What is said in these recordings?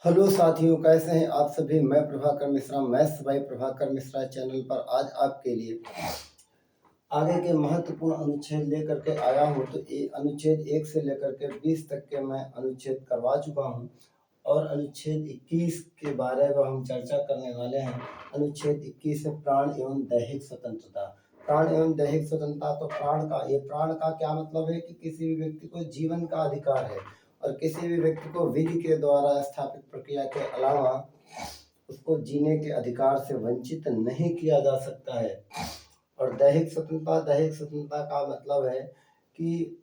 Hello साथियों, कैसे हैं आप सभी। मैं Prabhakar Mishra, maths by Prabhakar Mishra channel पर आज आपके लिए आगे के महत्वपूर्ण अनुच्छेद लेकर के आया हूं। तो ये अनुच्छेद 1 से लेकर के 20 तक के मैं अनुच्छेद करवा चुका हूं और अनुच्छेद 21 के बारे में हम चर्चा करने वाले हैं। अनुच्छेद 21 है प्राण एवं दैहिक स्वतंत्रता। प्राण एवं दैहिक स्वतंत्रता, तो प्राण का क्या मतलब है कि किसी भी व्यक्ति को जीवन का अधिकार है और किसी भी व्यक्ति को विधि के द्वारा स्थापित प्रक्रिया के अलावा उसको जीने के अधिकार से वंचित नहीं किया जा सकता है। और दैहिक स्वतंत्रता का मतलब है कि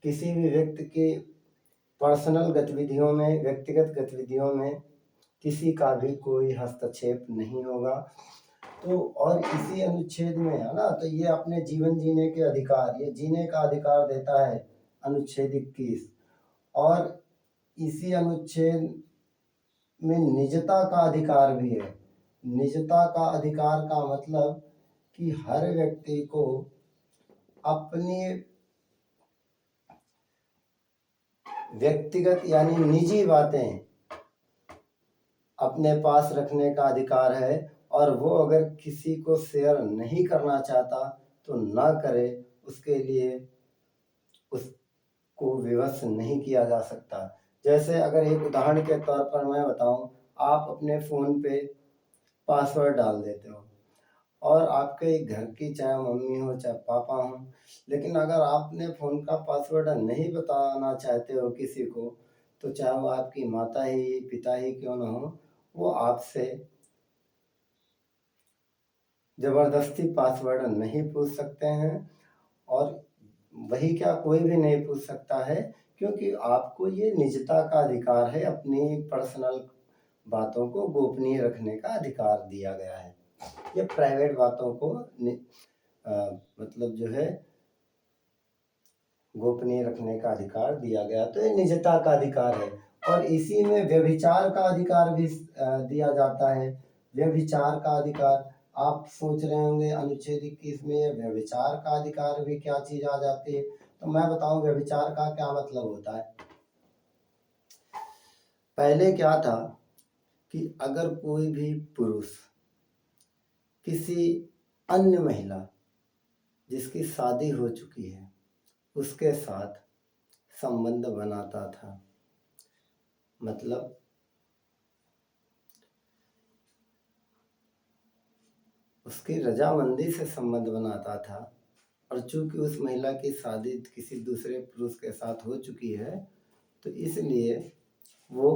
किसी भी व्यक्ति की पर्सनल गतिविधियों में, व्यक्तिगत गतिविधियों में किसी का भी कोई हस्तक्षेप नहीं होगा। तो और इसी अनुच्छेद में है ना, तो ये अपने जीवन जीने के अधिकार, ये जीने का अधिकार देता है अनुच्छेद 21। और इसी अनुच्छेद में निजता का अधिकार भी है। निजता का अधिकार का मतलब कि हर व्यक्ति को अपनी व्यक्तिगत यानी निजी बातें अपने पास रखने का अधिकार है और वो अगर किसी को शेयर नहीं करना चाहता तो ना करे, उसके लिए उसको विवश नहीं किया जा सकता। जैसे अगर एक उदाहरण के तौर पर मैं बताऊं, आप अपने फ़ोन पे पासवर्ड डाल देते हो और आपके घर की चाहे मम्मी हो चाहे पापा हो, लेकिन अगर आपने फ़ोन का पासवर्ड नहीं बताना चाहते हो किसी को, तो चाहे वो आपकी माता ही पिता ही क्यों ना हो, वो आपसे ज़बरदस्ती पासवर्ड नहीं पूछ सकते हैं। और वही क्या, कोई भी नहीं पूछ सकता है, क्योंकि आपको ये निजता का अधिकार है, अपनी पर्सनल बातों को गोपनीय रखने का अधिकार दिया गया है। ये प्राइवेट बातों को मतलब जो है गोपनीय रखने का अधिकार दिया गया, तो ये निजता का अधिकार है। और इसी में व्यभिचार का अधिकार भी दिया जाता है। व्यभिचार का अधिकार, आप सोच रहे होंगे अनुच्छेद 21 में व्यभिचार का अधिकार भी क्या चीज आ जाती है, तो मैं बताऊं व्यभिचार का क्या मतलब होता है। पहले क्या था कि अगर कोई भी पुरुष किसी अन्य महिला जिसकी शादी हो चुकी है उसके साथ संबंध बनाता था, मतलब उसकी रजामंदी से संबंध बनाता था, और चूंकि उस महिला की शादी किसी दूसरे पुरुष के साथ हो चुकी है, तो इसलिए वो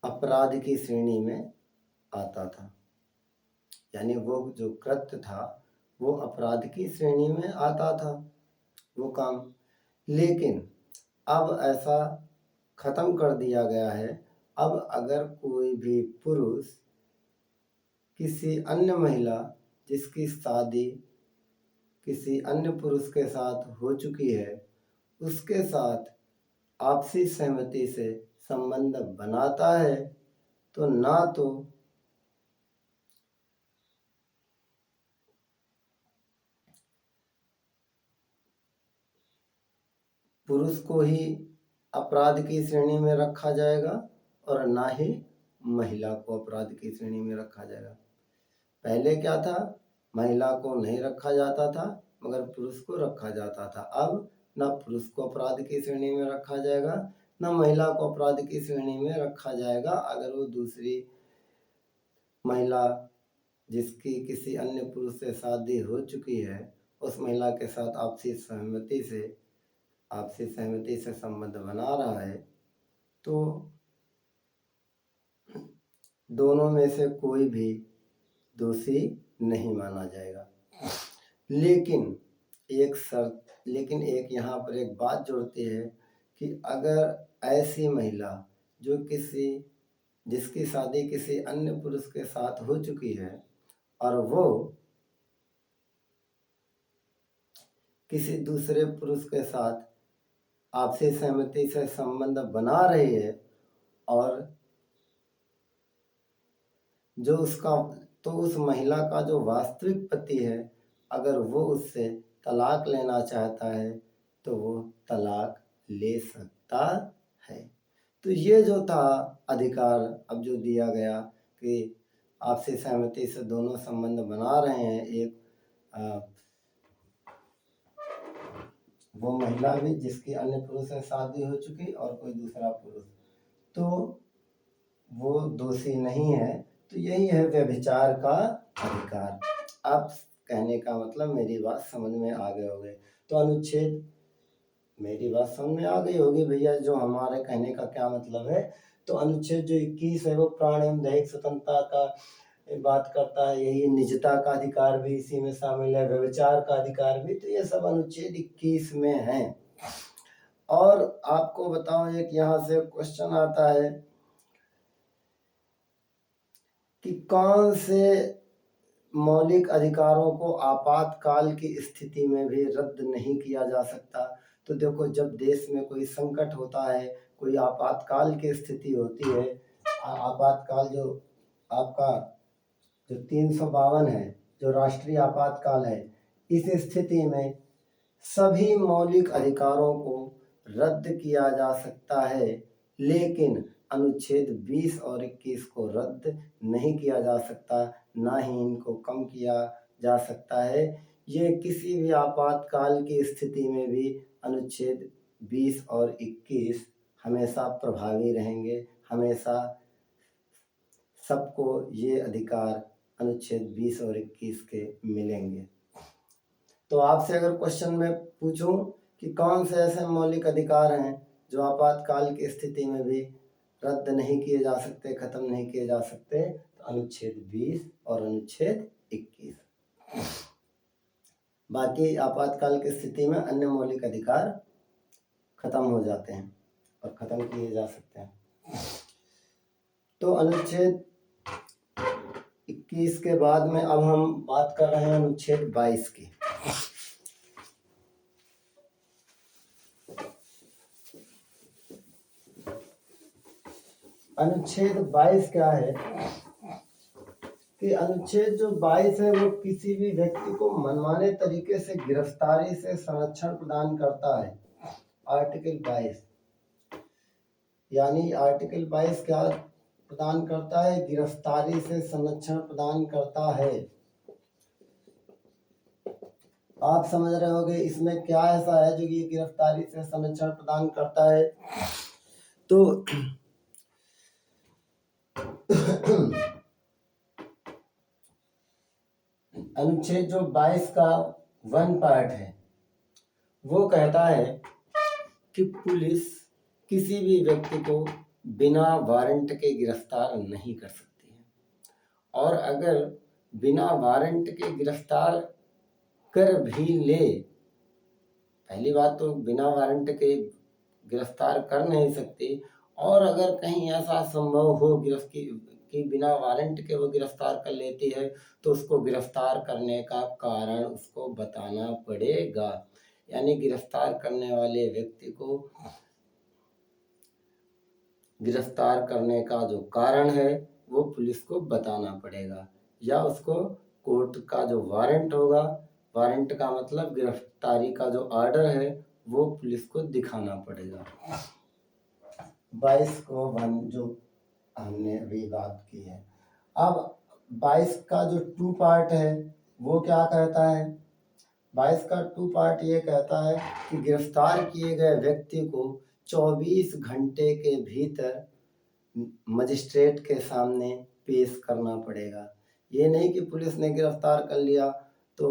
अपराध की श्रेणी में आता था। यानी वो जो कृत्य था वो अपराध की श्रेणी में आता था, वो काम। लेकिन अब ऐसा खत्म कर दिया गया है। अब अगर कोई भी पुरुष किसी अन्य महिला जिसकी शादी किसी अन्य पुरुष के साथ हो चुकी है उसके साथ आपसी सहमति से संबंध बनाता है, तो ना तो पुरुष को ही अपराध की श्रेणी में रखा जाएगा और ना ही महिला को अपराध की श्रेणी में रखा जाएगा। पहले क्या था, महिला को नहीं रखा जाता था मगर पुरुष को रखा जाता था। अब ना पुरुष को अपराध की श्रेणी में रखा जाएगा ना महिला को अपराध की श्रेणी में रखा जाएगा अगर वो दूसरी महिला जिसकी किसी अन्य पुरुष से शादी हो चुकी है उस महिला के साथ आपसी सहमति से संबंध बना रहा है, तो दोनों में से कोई भी दोषी नहीं माना जाएगा। लेकिन एक यहाँ पर एक बात जोड़ती है कि अगर ऐसी महिला जिसकी शादी किसी अन्य पुरुष के साथ हो चुकी है और वो किसी दूसरे पुरुष के साथ आपसी सहमति से संबंध बना रही है और उस महिला का जो वास्तविक पति है अगर वो उससे तलाक लेना चाहता है तो वो तलाक ले सकता है। तो ये जो था अधिकार अब जो दिया गया कि आपसी सहमति से दोनों संबंध बना रहे हैं, एक वो महिला भी जिसकी अन्य पुरुष से शादी हो चुकी और कोई दूसरा पुरुष, तो वो दोषी नहीं है। तो यही है व्यभिचार का अधिकार। अब कहने का मतलब मेरी बात समझ में आ गए होंगे। तो अनुच्छेद, मेरी बात समझ में आ गई होगी भैया जो हमारे कहने का क्या मतलब है। तो अनुच्छेद जो 21 है वो प्राण एवं दैहिक स्वतंत्रता का बात करता है, यही निजता का अधिकार भी इसी में शामिल है, व्यभिचार का अधिकार भी। तो ये सब अनुच्छेद 21 में है। और आपको बताऊं, एक यहाँ से क्वेश्चन आता है कि कौन से मौलिक अधिकारों को आपातकाल की स्थिति में भी रद्द नहीं किया जा सकता। तो देखो, जब देश में कोई संकट होता है, कोई आपातकाल की स्थिति होती है, आपातकाल जो आपका जो 352 है, जो राष्ट्रीय आपातकाल है, इस स्थिति में सभी मौलिक अधिकारों को रद्द किया जा सकता है, लेकिन अनुच्छेद 20 और 21 को रद्द नहीं किया जा सकता, ना ही इनको कम किया जा सकता है। ये किसी भी आपातकाल की स्थिति में भी अनुच्छेद 20 और 21 हमेशा प्रभावी रहेंगे, हमेशा सबको ये अधिकार अनुच्छेद 20 और 21 के मिलेंगे। तो आपसे अगर क्वेश्चन में पूछूं कि कौन से ऐसे मौलिक अधिकार हैं जो आपातकाल की स्थिति में भी रद्द नहीं किए जा सकते, खत्म नहीं किए जा सकते, तो अनुच्छेद 20 और अनुच्छेद 21। बाकी आपातकाल की स्थिति में अन्य मौलिक अधिकार खत्म हो जाते हैं और खत्म किए जा सकते हैं। तो अनुच्छेद 21 के बाद में अब हम बात कर रहे हैं अनुच्छेद 22 की। अनुच्छेद 22 क्या है कि अनुच्छेद जो 22 है वो किसी भी व्यक्ति को मनमाने तरीके से गिरफ्तारी से संरक्षण प्रदान करता है। आर्टिकल 22 यानी आर्टिकल 22 क्या प्रदान करता है? गिरफ्तारी से संरक्षण प्रदान करता है। आप समझ रहे होंगे इसमें क्या ऐसा है जो ये गिरफ्तारी से संरक्षण प्रदान करता है। तो अनुच्छेद जो 22 का 1 पार्ट है वो कहता है कि पुलिस किसी भी व्यक्ति को बिना वारंट के गिरफ्तार नहीं कर सकती है, और अगर बिना वारंट के गिरफ्तार कर भी ले, पहली बात तो बिना वारंट के गिरफ्तार कर नहीं सकती, और अगर कहीं ऐसा संभव हो कि बिना वारंट के वो गिरफ्तार कर लेती है तो उसको गिरफ्तार करने का कारण उसको बताना पड़ेगा। यानी गिरफ्तार करने वाले व्यक्ति को गिरफ्तार करने का जो कारण है वो पुलिस को बताना पड़ेगा, या उसको कोर्ट का जो वारंट होगा, वारंट का मतलब गिरफ्तारी का जो ऑर्डर है, वो पुलिस को दिखाना पड़ेगा। 22 को 1 जो हमने अभी बात की है। अब 22 का जो 2 पार्ट है वो क्या कहता है? 22 का 2 पार्ट ये कहता है कि गिरफ्तार किए गए व्यक्ति को 24 घंटे के भीतर मजिस्ट्रेट के सामने पेश करना पड़ेगा। ये नहीं कि पुलिस ने गिरफ्तार कर लिया तो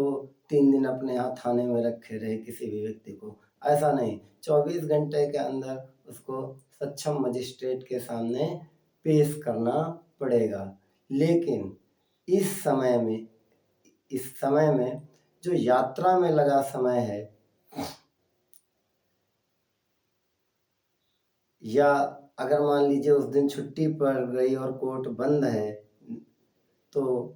3 दिन अपने यहाँ थाने में रखे रहे किसी भी व्यक्ति को, ऐसा नहीं। 24 घंटे के अंदर उसको सक्षम मजिस्ट्रेट के सामने पेश करना पड़ेगा। लेकिन इस समय में जो यात्रा में लगा समय है, या अगर मान लीजिए उस दिन छुट्टी पड़ गई और कोर्ट बंद है, तो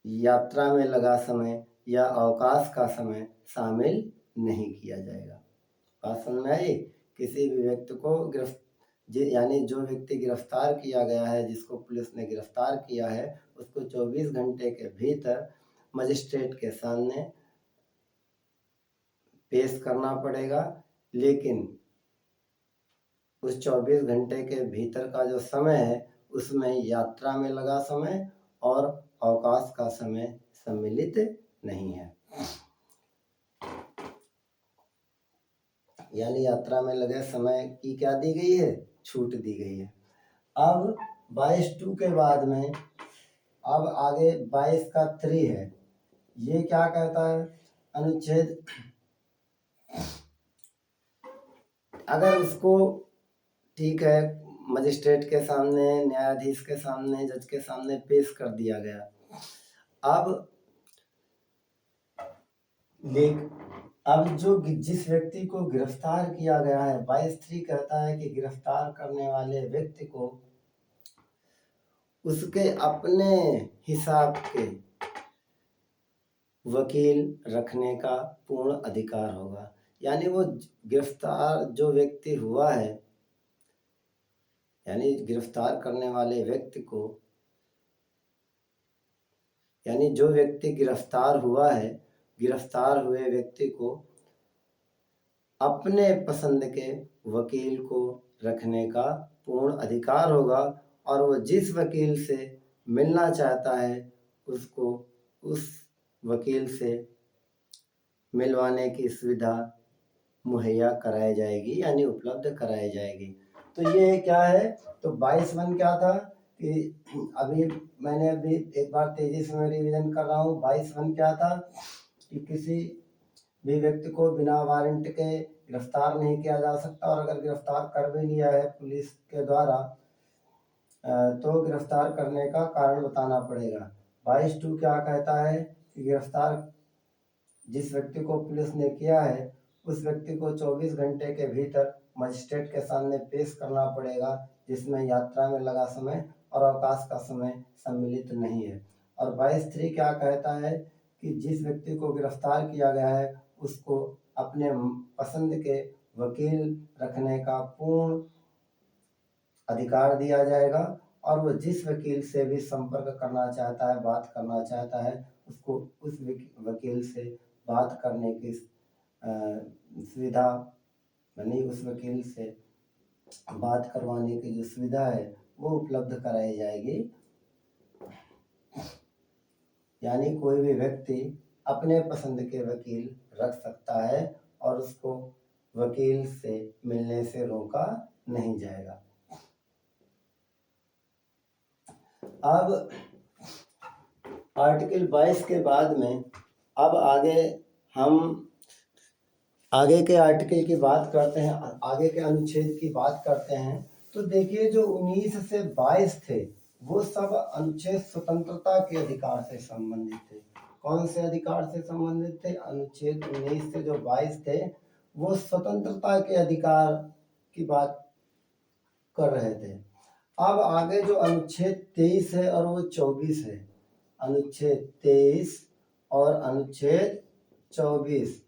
यात्रा में लगा समय या अवकाश का समय शामिल नहीं किया जाएगा। बात समझ में आई? किसी भी व्यक्ति को यानी जो व्यक्ति गिरफ्तार किया गया है, जिसको पुलिस ने गिरफ्तार किया है, उसको 24 घंटे के भीतर मजिस्ट्रेट के सामने पेश करना पड़ेगा, लेकिन उस 24 घंटे के भीतर का जो समय है उसमें यात्रा में लगा समय और अवकाश का समय सम्मिलित नहीं है। यानी यात्रा में लगे समय की क्या दी गई है, छूट दी गई है। अब 22(2) के बाद में अब आगे 22 का 3 है। ये क्या कहता है, अनुच्छेद अगर उसको ठीक है मजिस्ट्रेट के सामने, न्यायाधीश के सामने, जज के सामने पेश कर दिया गया, अब जो जिस व्यक्ति को गिरफ्तार किया गया है, 22(3) कहता है कि गिरफ्तार करने वाले व्यक्ति को उसके अपने हिसाब के वकील रखने का पूर्ण अधिकार होगा। यानी वो गिरफ्तार जो व्यक्ति हुआ है, यानी गिरफ्तार करने वाले व्यक्ति को, यानी जो व्यक्ति गिरफ्तार हुआ है, गिरफ्तार हुए व्यक्ति को अपने पसंद के वकील को रखने का पूर्ण अधिकार होगा और वो जिस वकील से मिलना चाहता है उसको उस वकील से मिलवाने की सुविधा मुहैया कराई जाएगी, यानी उपलब्ध कराई जाएगी। तो ये क्या है, तो 22(1) क्या था कि मैंने एक बार तेजी से मैं रिवीजन कर रहा हूँ। 22(1) क्या था कि किसी भी व्यक्ति को बिना वारंट के गिरफ्तार नहीं किया जा सकता, और अगर गिरफ्तार कर भी लिया है पुलिस के द्वारा तो गिरफ्तार करने का कारण बताना पड़ेगा। 22(2) क्या कहता है कि गिरफ्तार जिस व्यक्ति को पुलिस ने किया है उस व्यक्ति को 24 घंटे के भीतर मजिस्ट्रेट के सामने पेश करना पड़ेगा, जिसमें यात्रा में लगा समय और अवकाश का समय सम्मिलित नहीं है। और 22(3) क्या कहता है कि जिस व्यक्ति को गिरफ्तार किया गया है उसको अपने पसंद के वकील रखने का पूर्ण अधिकार दिया जाएगा, और वो जिस वकील से भी संपर्क करना चाहता है, बात करना चाहता है, उसको उस वकील से बात करने की सुविधा, यानी उस वकील से बात करवाने की जो सुविधा है वो उपलब्ध कराई जाएगी। यानी कोई भी व्यक्ति अपने पसंद के वकील रख सकता है और उसको वकील से मिलने से रोका नहीं जाएगा। अब आर्टिकल 22 के बाद में अब हम आगे के आर्टिकल की बात करते हैं, आगे के अनुच्छेद की बात करते हैं। तो देखिए जो 19 से 22 थे वो सब अनुच्छेद स्वतंत्रता के अधिकार से संबंधित थे। कौन से अधिकार से संबंधित थे? अनुच्छेद 19 से जो 22 थे वो स्वतंत्रता के अधिकार की बात कर रहे थे। अब आगे जो अनुच्छेद 23 है और वो 24 है, अनुच्छेद 23 और अनुच्छेद 24,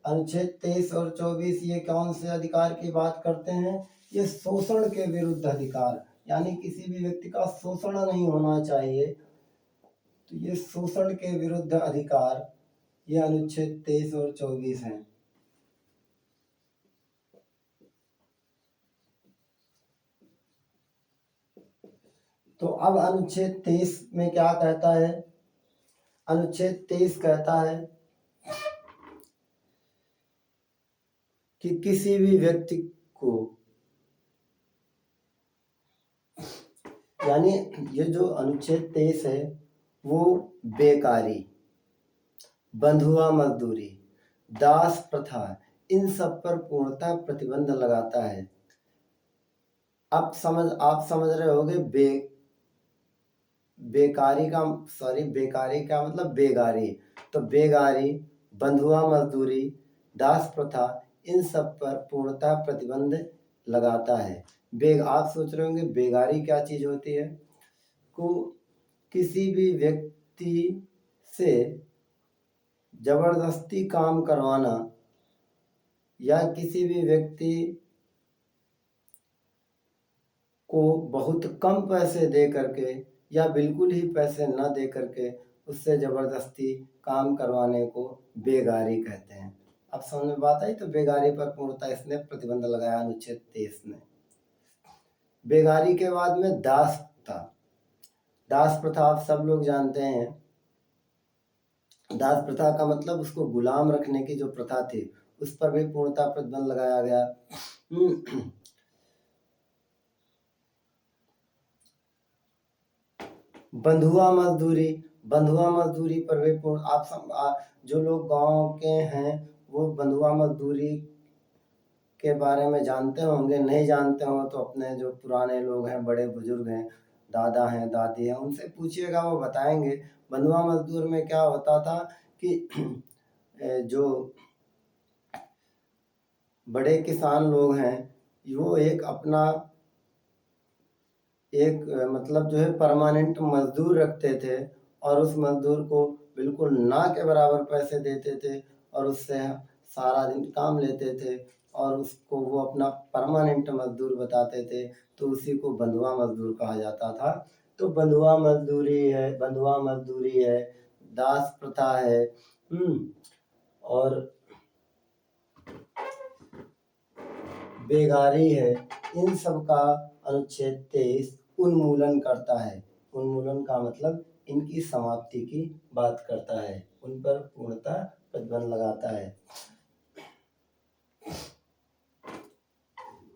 अनुच्छेद 23 और 24 ये कौन से अधिकार की बात करते हैं? ये शोषण के विरुद्ध अधिकार, यानी किसी भी व्यक्ति का शोषण नहीं होना चाहिए, तो ये शोषण के विरुद्ध अधिकार ये अनुच्छेद 23 और 24 हैं। तो अब अनुच्छेद 23 में क्या कहता है? अनुच्छेद 23 कहता है कि किसी भी व्यक्ति को, यानी ये जो अनुच्छेद 23 है वो बेकारी, बंधुआ मजदूरी, दास प्रथा, इन सब पर पूर्णतः प्रतिबंध लगाता है। अब आप समझ रहे होंगे बेकारी का मतलब बेगारी, तो बेगारी, बंधुआ मजदूरी, दास प्रथा, इन सब पर पूर्णतः प्रतिबंध लगाता है। आप सोच रहे होंगे बेगारी क्या चीज होती है? को किसी भी व्यक्ति से जबरदस्ती काम करवाना या किसी भी व्यक्ति को बहुत कम पैसे दे करके या बिल्कुल ही पैसे न दे करके उससे जबरदस्ती काम करवाने को बेगारी कहते हैं। अब समझ में बात आई। तो बेगारी पर पूर्णतः इसने प्रतिबंध लगाया अनुच्छेद 23 ने। बेगारी के बाद में दास प्रथा। दास प्रथा आप सब लोग जानते हैं। दास प्रथा का मतलब उसको गुलाम रखने की जो प्रथा थी उस पर भी पूर्णतः प्रतिबंध लगाया गया। बंधुआ मजदूरी। बंधुआ मजदूरी पर भी जो लोग गांव के हैं वो बंधुआ मजदूरी के बारे में जानते होंगे। नहीं जानते हो तो अपने जो पुराने लोग हैं, बड़े बुजुर्ग हैं, दादा हैं, दादी हैं, उनसे पूछिएगा, वो बताएंगे। बंधुआ मजदूर में क्या होता था कि जो बड़े किसान लोग हैं वो एक अपना मतलब जो है परमानेंट मजदूर रखते थे और उस मजदूर को बिल्कुल ना के बराबर पैसे देते थे और उससे सारा दिन काम लेते थे और उसको वो अपना परमानेंट मजदूर बताते थे, तो उसी को बंधुआ मजदूर कहा जाता था। तो बंधुआ मजदूरी है, दास प्रथा है, और बेगारी है। इन सब का अनुच्छेद 23 उन्मूलन करता है। उन्मूलन का मतलब इनकी समाप्ति की बात करता है, उन पर पूर्णतः प्रतिबंध लगाता है।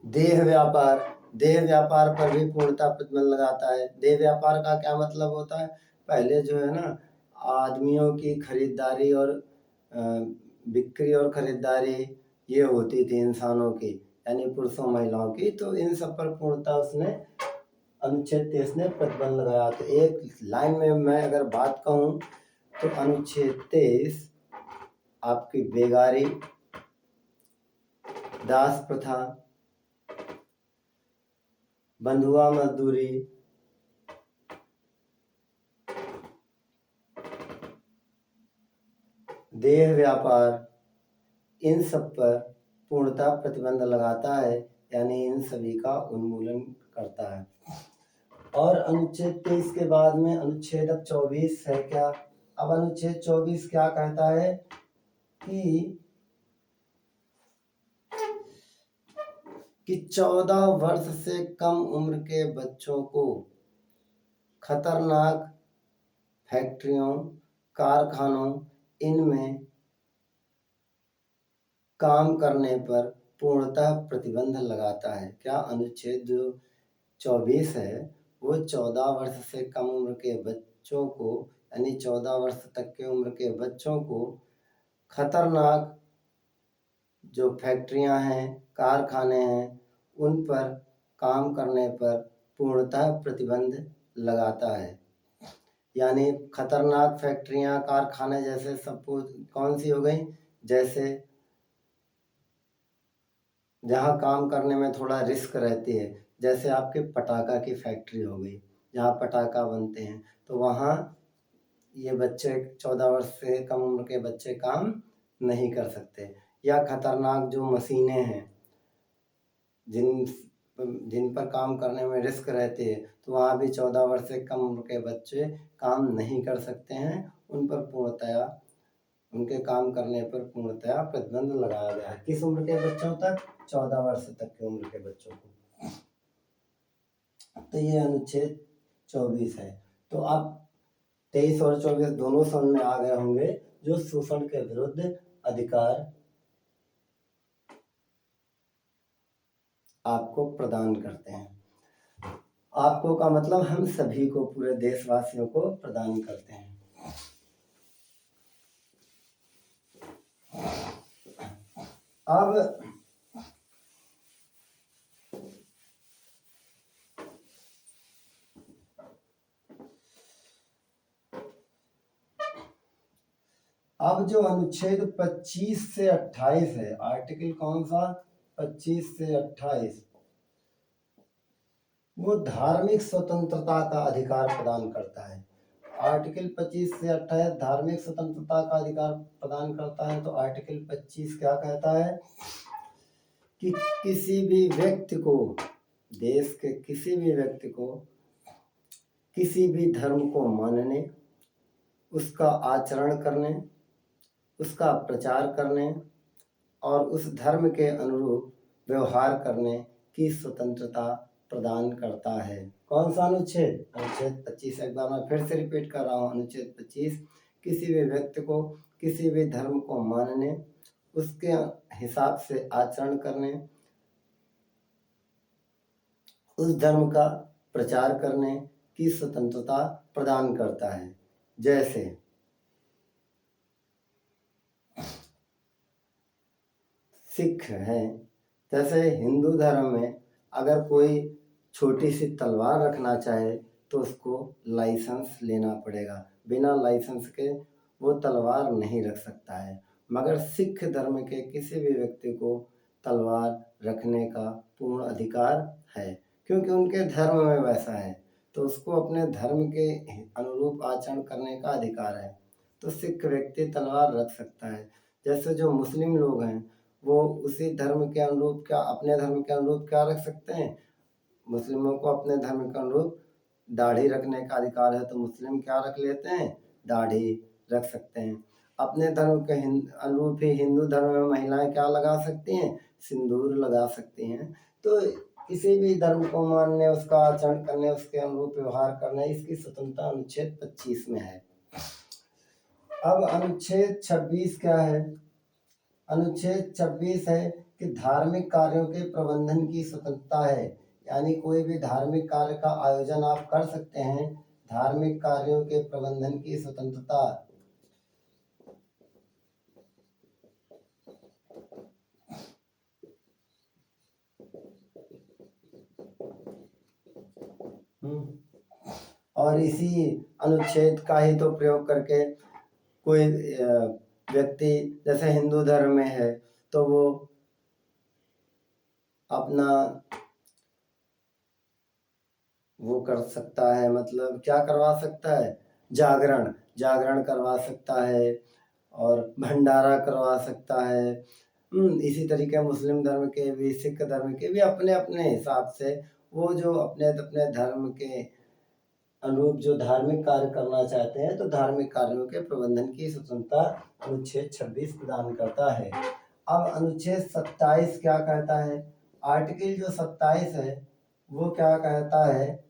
देह व्यापार। देह व्यापार पर भी पूर्णतः प्रतिबंध लगाता है। देह व्यापार का क्या मतलब होता है? पहले जो है ना, आदमियों की खरीदारी और बिक्री और खरीदारी ये होती थी इंसानों की, यानी पुरुषों महिलाओं की। तो इन सब पर पूर्णतः उसने अनुच्छेद 23 ने प्रतिबंध लगाया। तो एक लाइन में मैं अगर बात कहूँ तो अनुच्छेद 23 आपकी बेगारी, दास प्रथा, बंधुआ मजदूरी, देह व्यापार, इन सब पर पूर्णतः प्रतिबंध लगाता है, यानी इन सभी का उन्मूलन करता है। और अनुच्छेद 23 के बाद में अनुच्छेद अब 24 है क्या? अब अनुच्छेद 24 क्या कहता है कि 14 वर्ष से कम उम्र के बच्चों को खतरनाक फैक्ट्रियों, कारखानों, इनमें काम करने पर पूर्णतः प्रतिबंध लगाता है। क्या? अनुच्छेद जो 24 है वो 14 वर्ष से कम उम्र के बच्चों को, यानी 14 वर्ष तक के उम्र के बच्चों को खतरनाक जो फैक्ट्रियां हैं, कारखाने हैं, उन पर काम करने पर पूर्णतः प्रतिबंध लगाता है। यानी खतरनाक फैक्ट्रियां, कारखाने जैसे सपोज कौन सी हो गई? जैसे जहाँ काम करने में थोड़ा रिस्क रहती है, जैसे आपके पटाखा की फैक्ट्री हो गई, जहाँ पटाखा बनते हैं, तो वहाँ ये बच्चे 14 वर्ष से कम उम्र के बच्चे काम नहीं कर सकते। या खतरनाक जो मशीनें हैं जिन पर काम करने में रिस्क रहती है, तो वहाँ भी 14 वर्ष से कम उम्र के बच्चे काम नहीं कर सकते हैं। उन पर पूर्णतया, उनके काम करने पर पूर्णतया प्रतिबंध लगाया गया है। किस उम्र के बच्चों तक? 14 वर्ष तक की उम्र के बच्चों को। तो ये अनुच्छेद 24 है। तो आप 23 और 24 दोनों समझ में आ गए होंगे, जो शोषण के विरुद्ध अधिकार आपको प्रदान करते हैं। आपको का मतलब हम सभी को, पूरे देशवासियों को प्रदान करते हैं। अब जो अनुच्छेद 25 से 28 है, आर्टिकल कौन सा? 25 से 28, वो धार्मिक स्वतंत्रता का अधिकार प्रदान करता है। आर्टिकल 25 से 28 धार्मिक स्वतंत्रता का अधिकार प्रदान करता है। तो आर्टिकल 25 क्या कहता है कि किसी भी व्यक्ति को, देश के किसी भी व्यक्ति को किसी भी धर्म को मानने, उसका आचरण करने, उसका प्रचार करने और उस धर्म के अनुरूप व्यवहार करने की स्वतंत्रता प्रदान करता है। कौन सा अनुच्छेद? अनुच्छेद 25। एक बार मैं फिर से रिपीट कर रहा हूँ। अनुच्छेद 25 किसी भी व्यक्ति को किसी भी धर्म को मानने, उसके हिसाब से आचरण करने, उस धर्म का प्रचार करने की स्वतंत्रता प्रदान करता है। जैसे सिख हैं, जैसे हिंदू धर्म में अगर कोई छोटी सी तलवार रखना चाहे तो उसको लाइसेंस लेना पड़ेगा, बिना लाइसेंस के वो तलवार नहीं रख सकता है। मगर सिख धर्म के किसी भी व्यक्ति को तलवार रखने का पूर्ण अधिकार है, क्योंकि उनके धर्म में वैसा है, तो उसको अपने धर्म के अनुरूप आचरण करने का अधिकार है। तो सिख व्यक्ति तलवार रख सकता है। जैसे जो मुस्लिम लोग हैं वो उसी धर्म के अनुरूप क्या अपने धर्म के अनुरूप क्या रख सकते हैं? मुस्लिमों को अपने धर्म के अनुरूप दाढ़ी रखने का अधिकार है, तो मुस्लिम क्या रख लेते हैं? दाढ़ी रख सकते हैं। अपने धर्म के अनुरूप ही हिंदू धर्म में महिलाएं क्या लगा सकती हैं? सिंदूर लगा सकती हैं। तो किसी भी धर्म को मानने, उसका आचरण करने, उसके अनुरूप व्यवहार करने, इसकी स्वतंत्रता अनुच्छेद 25 में है। अब अनुच्छेद 26 क्या है? अनुच्छेद 26 है कि धार्मिक कार्यों के प्रबंधन की स्वतंत्रता है, यानी कोई भी धार्मिक कार्य का आयोजन आप कर सकते हैं। धार्मिक कार्यों के प्रबंधन की स्वतंत्रता। और इसी अनुच्छेद का ही तो प्रयोग करके कोई व्यक्ति जैसे हिंदू धर्म में है तो वो अपना वो कर सकता है, मतलब क्या करवा सकता है? जागरण करवा सकता है और भंडारा करवा सकता है। इसी तरीके मुस्लिम धर्म के भी, सिख धर्म के भी अपने अपने हिसाब से वो जो अपने अपने धर्म के अनुरूप जो धार्मिक कार्य करना चाहते हैं, तो धार्मिक कार्यों के प्रबंधन की स्वतंत्रता अनुच्छेद 26 प्रदान करता है। अब अनुच्छेद 27 क्या कहता है? आर्टिकल जो 27 है वो क्या कहता है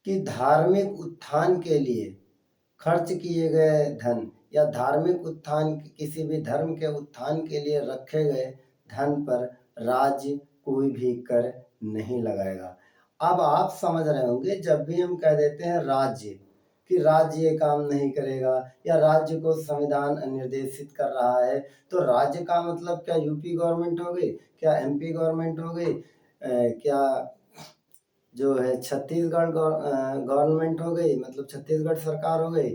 कि धार्मिक उत्थान के लिए खर्च किए गए धन या धार्मिक उत्थान, किसी भी धर्म के उत्थान के लिए रखे गए धन पर राज्य कोई भी कर नहीं लगाएगा। अब आप समझ रहे होंगे, जब भी हम कह देते हैं राज्य, कि राज्य ये काम नहीं करेगा या राज्य को संविधान निर्देशित कर रहा है, तो राज्य का मतलब क्या यूपी गवर्नमेंट हो गई, क्या एमपी गवर्नमेंट हो गई, क्या जो है छत्तीसगढ़ गवर्नमेंट हो गई, मतलब छत्तीसगढ़ सरकार हो गई।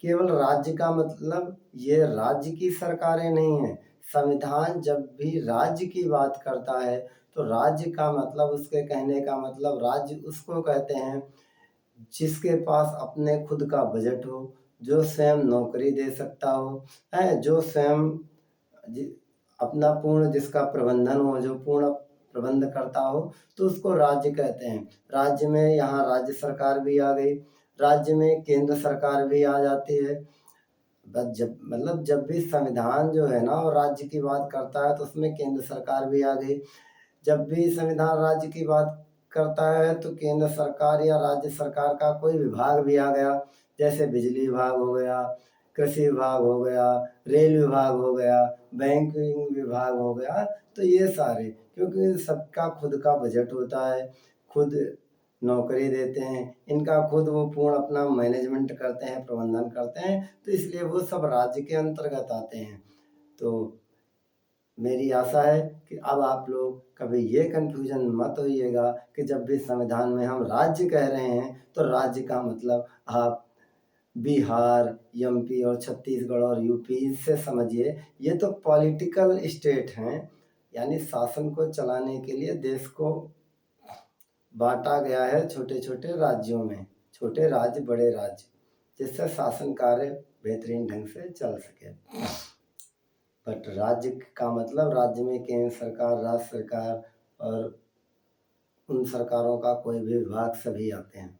केवल राज्य का मतलब ये राज्य की सरकारें नहीं है। संविधान जब भी राज्य की बात करता है तो राज्य का मतलब, उसके कहने का मतलब, राज्य उसको कहते हैं जिसके पास अपने खुद का बजट हो, जो स्वयं नौकरी दे सकता हो, है जो स्वयं अपना पूर्ण जिसका प्रबंधन हो, जो पूर्ण प्रबंध करता हो, तो उसको राज्य कहते हैं। राज्य में यहाँ राज्य सरकार भी आ गई, राज्य में केंद्र सरकार भी आ जाती है। बस जब भी संविधान जो है ना वो राज्य की बात करता है तो उसमें केंद्र सरकार भी आ गई। जब भी संविधान राज्य की बात करता है तो केंद्र सरकार या राज्य सरकार का कोई विभाग भी आ गया, जैसे बिजली विभाग हो गया, कृषि विभाग हो गया, रेल विभाग हो गया, बैंकिंग विभाग हो गया। तो ये सारे, क्योंकि सबका खुद का बजट होता है, खुद नौकरी देते हैं, इनका खुद वो पूर्ण अपना मैनेजमेंट करते हैं, प्रबंधन करते हैं, तो इसलिए वो सब राज्य के अंतर्गत आते हैं। तो मेरी आशा है कि अब आप लोग कभी ये कन्फ्यूजन मत होइएगा कि जब भी संविधान में हम राज्य कह रहे हैं तो राज्य का मतलब आप बिहार, एमपी और छत्तीसगढ़ और यूपी से समझिए। ये तो पॉलिटिकल स्टेट हैं, यानी शासन को चलाने के लिए देश को बांटा गया है छोटे छोटे राज्यों में, छोटे राज्य बड़े राज्य, जिससे शासन कार्य बेहतरीन ढंग से चल सके। बट राज्य का मतलब राज्य में केंद्र सरकार, राज्य सरकार और उन सरकारों का कोई भी विभाग सभी आते हैं।